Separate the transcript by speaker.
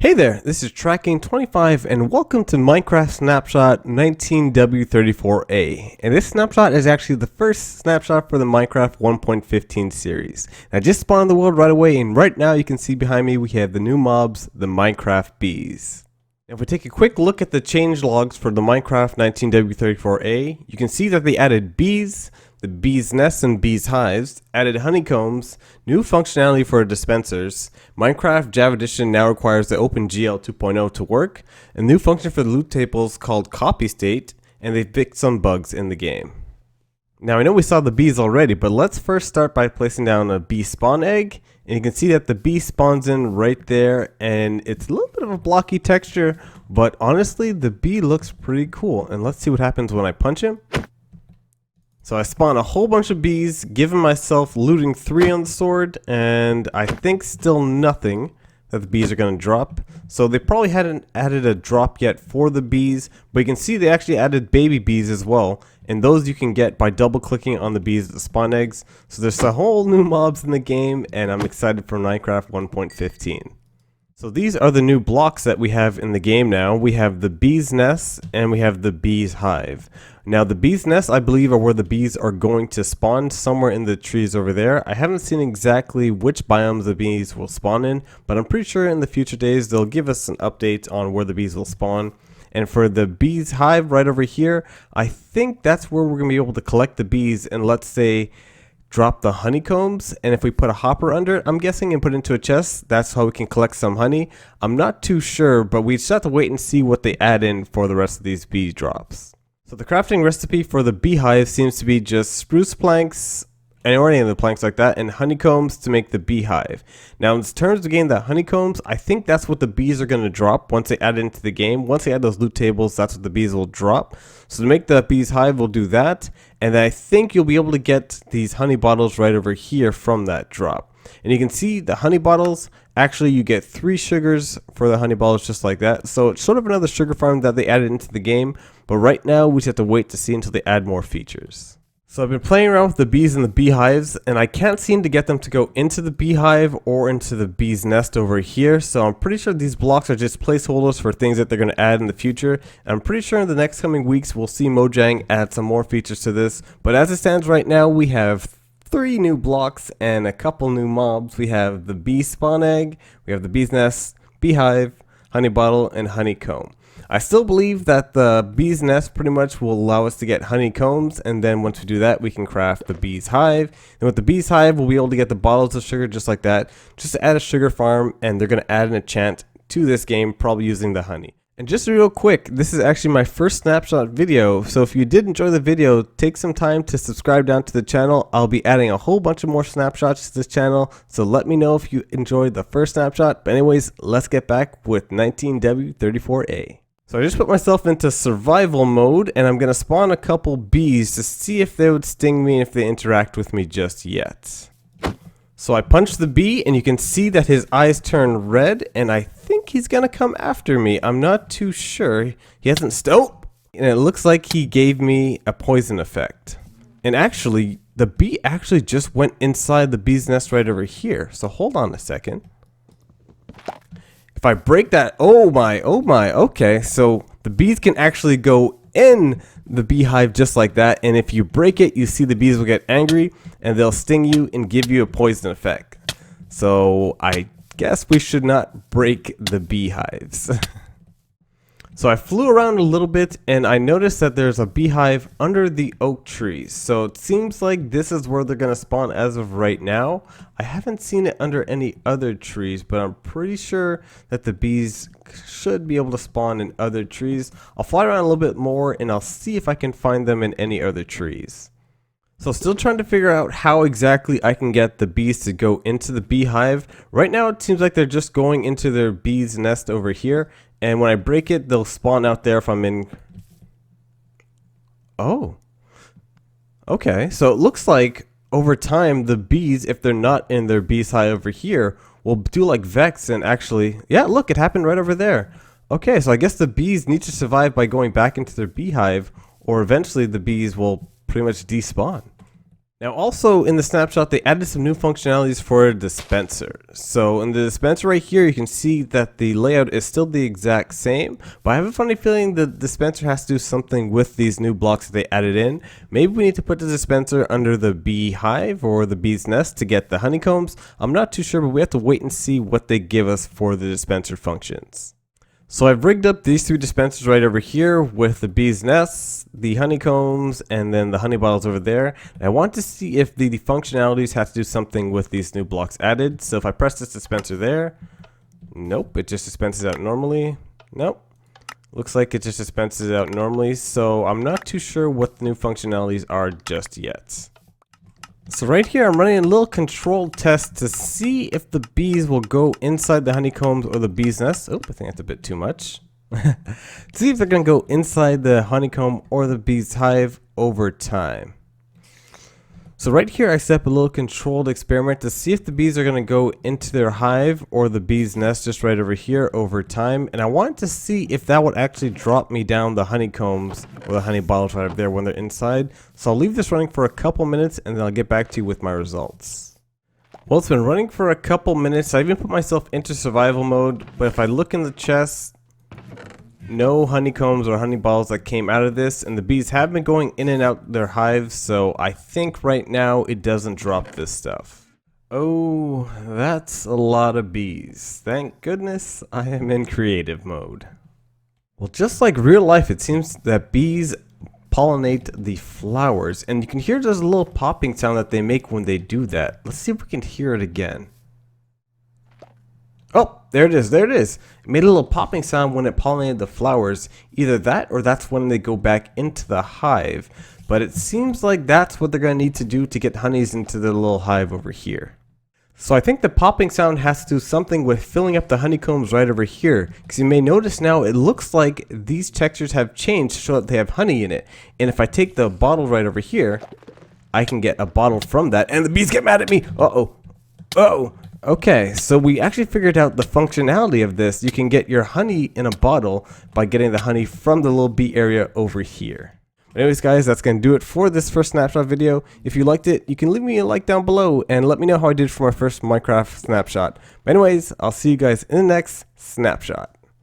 Speaker 1: Hey there, this is Tracking25 and welcome to Minecraft Snapshot 19W34A. And this snapshot is actually the first snapshot for the Minecraft 1.15 series. And I just spawned the world right away, and right now you can see behind me we have the new mobs, the Minecraft bees. If we take a quick look at the change logs for the Minecraft 19W34A, you can see that they added bees, the bees nests and bees hives, added honeycombs, new functionality for dispensers, Minecraft Java Edition now requires the OpenGL 2.0 to work, a new function for the loot tables called copy state, and they've fixed some bugs in the game. Now I know we saw the bees already, but let's first start by placing down a bee spawn egg, and you can see that the bee spawns in right there, and it's a little bit of a blocky texture, but honestly the bee looks pretty cool. And let's see what happens when I punch him. So I spawn a whole bunch of bees, giving myself looting 3 on the sword, and I think still nothing that the bees are going to drop. So they probably hadn't added a drop yet for the bees, but you can see they actually added baby bees as well, and those you can get by double clicking on the bees that spawn eggs. So there's a whole new mobs in the game, and I'm excited for Minecraft 1.15. So these are the new blocks that we have in the game now. We have the bees nest and we have the bees hive. Now the bees nest I believe are where the bees are going to spawn, somewhere in the trees over there. I haven't seen exactly which biomes the bees will spawn in, but I'm pretty sure in the future days they'll give us an update on where the bees will spawn. And for the bees hive right over here, I think that's where we're going to be able to collect the bees and, let's say, drop the honeycombs. And if we put a hopper under it, I'm guessing, and put it into a chest, that's how we can collect some honey. I'm not too sure, but we just have to wait and see what they add in for the rest of these bee drops. So the crafting recipe for the beehive seems to be just spruce planks, or any of the planks like that, and honeycombs to make the beehive. Now in terms of getting the honeycombs, I think that's what the bees are going to drop once they add it into the game. Once they add those loot tables, that's what the bees will drop. So to make the bees hive, we'll do that, and then I think you'll be able to get these honey bottles right over here from that drop. And you can see the honey bottles, actually you get 3 sugars for the honey bottles just like that. So it's sort of another sugar farm that they added into the game, but right now we just have to wait to see until they add more features. So I've been playing around with the bees and the beehives, and I can't seem to get them to go into the beehive or into the bee's nest over here. So I'm pretty sure these blocks are just placeholders for things that they're going to add in the future. And I'm pretty sure in the next coming weeks we'll see Mojang add some more features to this. But as it stands right now, we have 3 new blocks and a couple new mobs. We have the bee spawn egg, we have the bee's nest, beehive, honey bottle, and honeycomb. I still believe that the bee's nest pretty much will allow us to get honeycombs, and then once we do that we can craft the bee's hive. And with the bee's hive we'll be able to get the bottles of sugar just like that, just to add a sugar farm, and they're going to add an enchant to this game, probably using the honey. And just real quick, this is actually my first snapshot video, so if you did enjoy the video, take some time to subscribe down to the channel. I'll be adding a whole bunch of more snapshots to this channel, so let me know if you enjoyed the first snapshot. But anyways, let's get back with 19W34A. So I just put myself into survival mode, and I'm going to spawn a couple bees to see if they would sting me if they interact with me just yet. So I punch the bee, and you can see that his eyes turn red, and I think he's going to come after me. I'm not too sure. He hasn't and it looks like he gave me a poison effect. And actually, the bee actually just went inside the bee's nest right over here. So hold on a second. If I break that, oh my, okay, so the bees can actually go in the beehive just like that, and if you break it, you see the bees will get angry, and they'll sting you and give you a poison effect. So I guess we should not break the beehives. So I flew around a little bit, and I noticed that there's a beehive under the oak trees. So it seems like this is where they're going to spawn as of right now. I haven't seen it under any other trees, but I'm pretty sure that the bees should be able to spawn in other trees. I'll fly around a little bit more, and I'll see if I can find them in any other trees. So still trying to figure out how exactly I can get the bees to go into the beehive. Right now it seems like they're just going into their bee's nest over here, and when I break it they'll spawn out there if I'm in. Oh, okay, so it looks like over time the bees, if they're not in their bee's hive over here, will do like Vex and actually, yeah, look, it happened right over there. Okay, so I guess the bees need to survive by going back into their beehive, or eventually the bees will pretty much despawn. Now also in the snapshot, they added some new functionalities for a dispenser. So in the dispenser right here, you can see that the layout is still the exact same, but I have a funny feeling the dispenser has to do something with these new blocks that they added in. Maybe we need to put the dispenser under the bee hive or the bee's nest to get the honeycombs. I'm not too sure, but we have to wait and see what they give us for the dispenser functions. So I've rigged up these three dispensers right over here with the bee's nests, the honeycombs, and then the honey bottles over there. And I want to see if the functionalities have to do something with these new blocks added. So if I press this dispenser there, nope, it just dispenses out normally. Nope, looks like it just dispenses out normally. So I'm not too sure what the new functionalities are just yet. So right here, I'm running a little controlled test to see if the bees will go inside the honeycombs or the bee's nest. Oh, I think that's a bit too much. See if they're going to go inside the honeycomb or the bee's hive over time. So right here, I set up a little controlled experiment to see if the bees are going to go into their hive or the bee's nest just right over here over time. And I wanted to see if that would actually drop me down the honeycombs or the honey bottles right over there when they're inside. So I'll leave this running for a couple minutes and then I'll get back to you with my results. Well, it's been running for a couple minutes. I even put myself into survival mode, but if I look in the chest, no honeycombs or honey balls that came out of this, and the bees have been going in and out their hives, so I think right now it doesn't drop this stuff. Oh, that's a lot of bees. Thank goodness I am in creative mode. Well, just like real life, it seems that bees pollinate the flowers, and you can hear there's a little popping sound that they make when they do that. Let's see if we can hear it again. Oh, there it is, there it is. It made a little popping sound when it pollinated the flowers. Either that or that's when they go back into the hive. But it seems like that's what they're going to need to do to get honeys into the little hive over here. So I think the popping sound has to do something with filling up the honeycombs right over here. Because you may notice now it looks like these textures have changed to show that they have honey in it. And if I take the bottle right over here, I can get a bottle from that. And the bees get mad at me. Uh-oh. Uh-oh. Okay, so we actually figured out the functionality of this. You can get your honey in a bottle by getting the honey from the little bee area over here. But anyways guys, that's going to do it for this first snapshot video. If you liked it, you can leave me a like down below and let me know how I did for my first Minecraft snapshot. But anyways, I'll see you guys in the next snapshot.